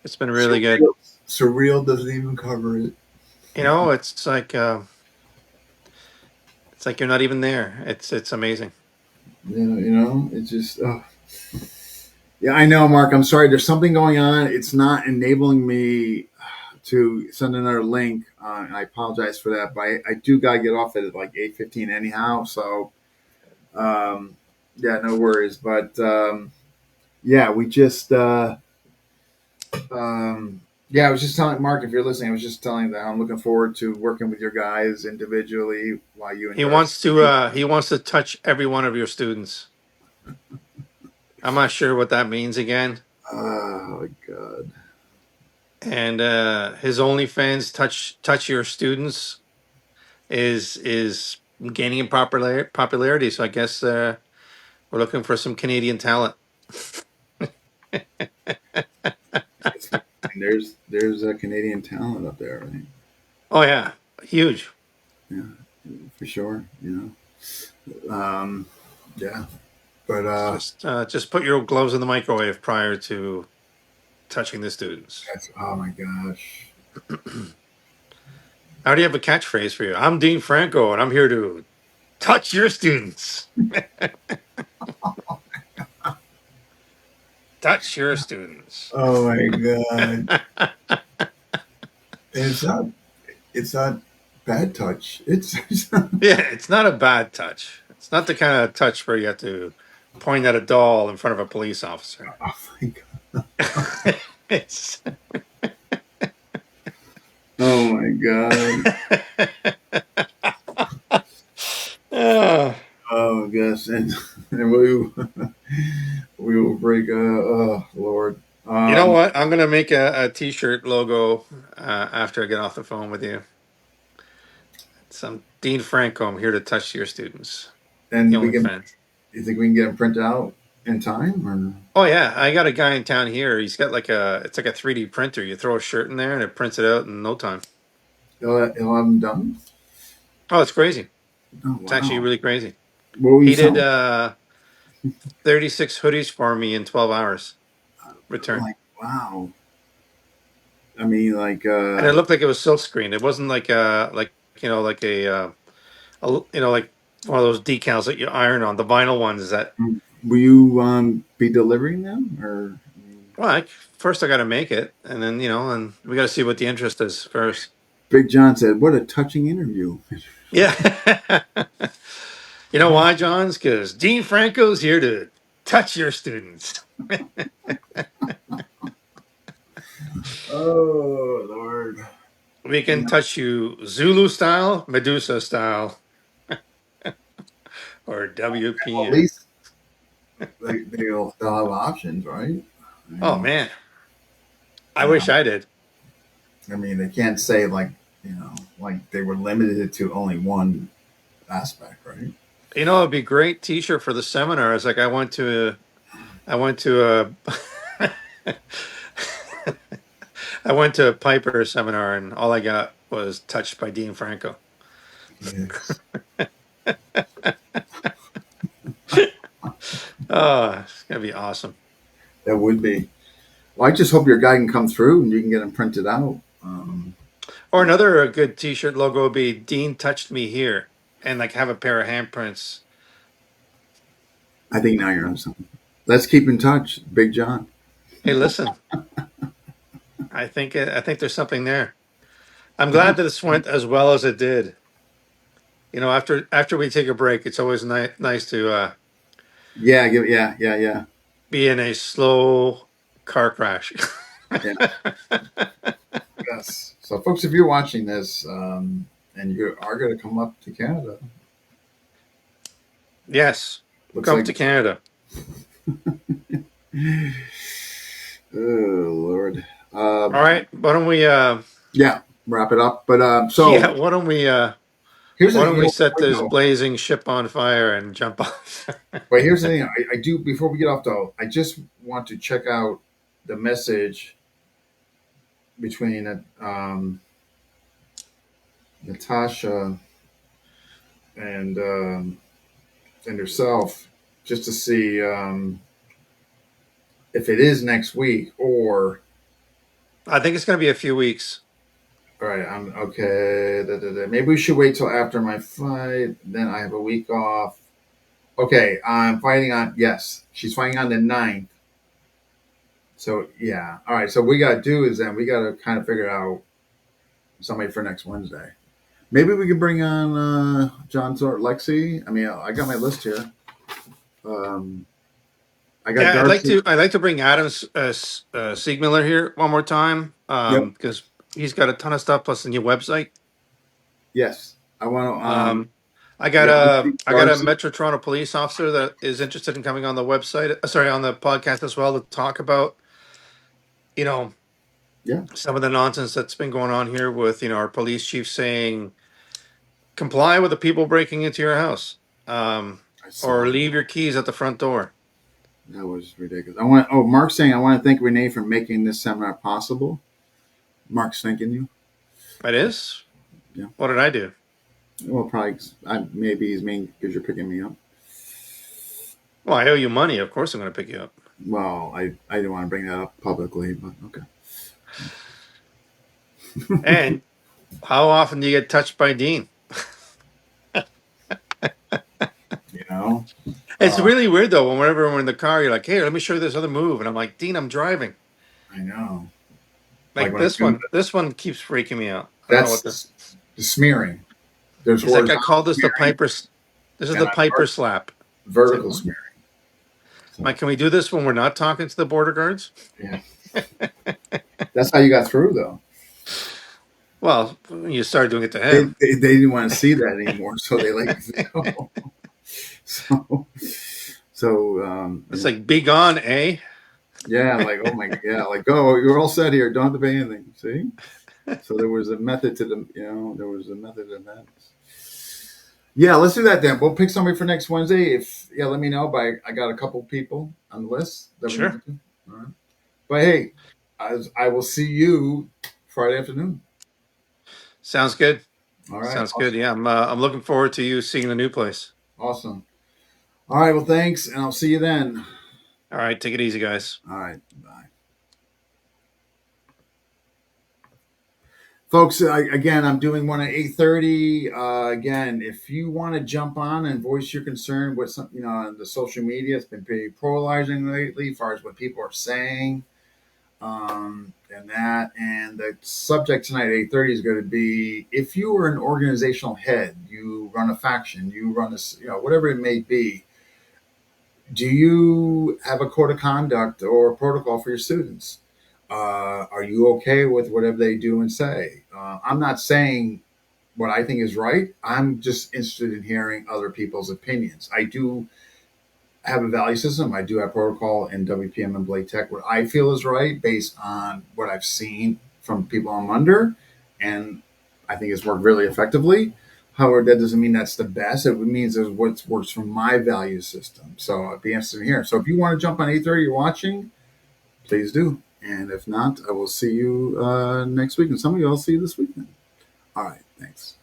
It's been really good. surreal. Surreal doesn't even cover it. It's like you're not even there. It's amazing. It's just. Yeah, I know, Mark. I'm sorry. There's something going on. It's not enabling me to send another link. And I apologize for that, but I do gotta get off at like 8:15 anyhow. So, um, yeah, no worries. But yeah, we just. Yeah, I was just telling Mark, if you're listening, I was just telling that I'm looking forward to working with your guys individually while you and Darcy. He wants to touch every one of your students. I'm not sure what that means again. Oh God. And his OnlyFans touch your students is gaining in popularity. So I guess we're looking for some Canadian talent. And there's a Canadian talent up there, right? Oh yeah, huge. Yeah, for sure. Yeah, but Just put your gloves in the microwave prior to touching the students. that's oh my gosh. I already have a catchphrase for you. I'm Dean Franco, and I'm here to touch your students. Touch your students. Oh my god. And it's not bad touch. It's oh Yeah, it's not a bad touch. It's not the kind of touch where you have to point at a doll in front of a police officer. my god. It's Oh my god. Ah. Oh gosh. And we will break oh Lord. You know Um what? I'm gonna make a t-shirt logo after I get off the phone with you. It's Dean Franco. I'm here to touch your students. The and we only can fans. you think we can get them printed out in time or Oh yeah, I got a guy in town here. He's got it's like a 3D printer. You throw a shirt in there and it prints it out in no time. he'll have them done? Oh, it's crazy. Oh It's actually wow. really crazy. What were you He did selling? 36 hoodies for me in 12 hours return. Like wow. I mean like And it looked like it was silk screen. It wasn't like like one of those decals that you iron on, the vinyl ones that will you be delivering them or well, first I got to make it and then, and we got to see what the interest is first. Big John said, "What a touching interview." Yeah. You know why, Johns? Because Dean Franco's here to touch your students. Oh Lord! We You can know, touch you Zulu style, Medusa style, or well, at WPM. least they'll have options, right? I Oh mean, man, I you know, wish I did. I mean, they can't say like they were limited to only one aspect, right? It'd be great T-shirt for the seminar. It's like I went to a I went to a Piper seminar and all I got was touched by Dean Franco. Yes, Oh, it's gonna be awesome. that would be. Well, I just hope your guy can come through and you can get them printed out. Or another good T-shirt logo would be "Dean touched me here," and like have a pair of handprints. I think now you're on something. Let's keep in touch, Big John. Hey, listen, I think there's something there. I'm glad that this went as well as it did. After we take a break, it's always nice to Yeah, yeah. be in a slow car crash. Yeah. Yes. So, folks, if you're watching this and you are going to come up to Canada, Yes, looks come like, to Canada. oh Lord. All right, why don't we? Yeah, wrap it up. But Yeah, so here's why the don't you we know set before we this go. blazing ship on fire and jump off? But here's the thing. I do before we get off though. I just want to check out the message between Natasha and and herself, just to see if it is next week or I think it's going to be a few weeks. all right. I'm okay. Maybe we should wait till after my fight. Then I have a week off. Okay, I'm fighting on. Yes, she's fighting on the 9th. So yeah, all right. So we got to do is then we got to kind of figure out somebody for next Wednesday. Maybe we could bring on John Sort Lexi. I mean, I got my list here. Um, I got Yeah, Darcy. I'd like to bring Adams Siegmiller here one more time Yep. because he's got a ton of stuff plus the new website. Yes. I want to. Um, Yeah. Let's see I got a Darcy. Metro Toronto police officer that is interested in coming on the website. Sorry, on the podcast as well to talk about you know Yeah. some of the nonsense that's been going on here with our police chief saying comply with the people breaking into your house, I saw or that. leave your keys at the front door. That was ridiculous. I want. Oh, Mark's saying I want to thank Renee for making this seminar possible. Mark's thanking you. It is. Yeah. What did I do? Well, probably maybe he's mean because you're picking me up. Well, I owe you money. Of course, I'm going to pick you up. Well, I didn't want to bring that up publicly, but okay. And how often do you get touched by Dean? You know, It's uh, really weird though. Whenever we're in the car, you're like, "Hey, let me show you this other move," and I'm like, "Dean, I'm driving." I know. Like Like when I'm this doing one. This one keeps freaking me out. I don't know what this. that's the smearing. There's He's like, "I horizontal call this the smearing Piper. This is and the Piper slap." It's like, vertical what? smearing. So Mike, can we do this when we're not talking to the border guards? yeah, that's how you got through though. Well, you started doing it to They, him. they didn't want to see that anymore, so they let you go. So It's like, be gone, eh? yeah, like oh my yeah, like oh you're all set here, don't have to pay anything. See, so there was a method to the there was a method to that. Yeah, let's do that then. We'll pick somebody for next Wednesday. If yeah, let me know. But I got a couple people on the list that we Sure. want to. All right. But hey, I will see you Friday afternoon. Sounds good. All right. Sounds good. Awesome. Yeah, I'm looking forward to you seeing the new place. Awesome. All right. Well, thanks, and I'll see you then. All right, take it easy, guys. All right. Bye. Folks, again, I'm doing one at 8:30. Again, if you want to jump on and voice your concern with some, the social media, it's been pretty polarizing lately as far as what people are saying, and the subject tonight at 8:30 is going to be if you were an organizational head, you run a faction, you run whatever it may be. Do you have a code of conduct or a protocol for your students? Are you okay with whatever they do and say? I'm not saying what I think is right. I'm just interested in hearing other people's opinions. I do have a value system. I do have protocol in WPM and Blade Tech, what I feel is right based on what I've seen from people I'm under. And I think it's worked really effectively. However, that doesn't mean that's the best. It means it's what works from my value system. So I'd be interested in hearing. So if you want to jump on 8:30, you're watching, please do. And if not, I will see you next week. And some of you I'll see you this weekend. All right. Thanks.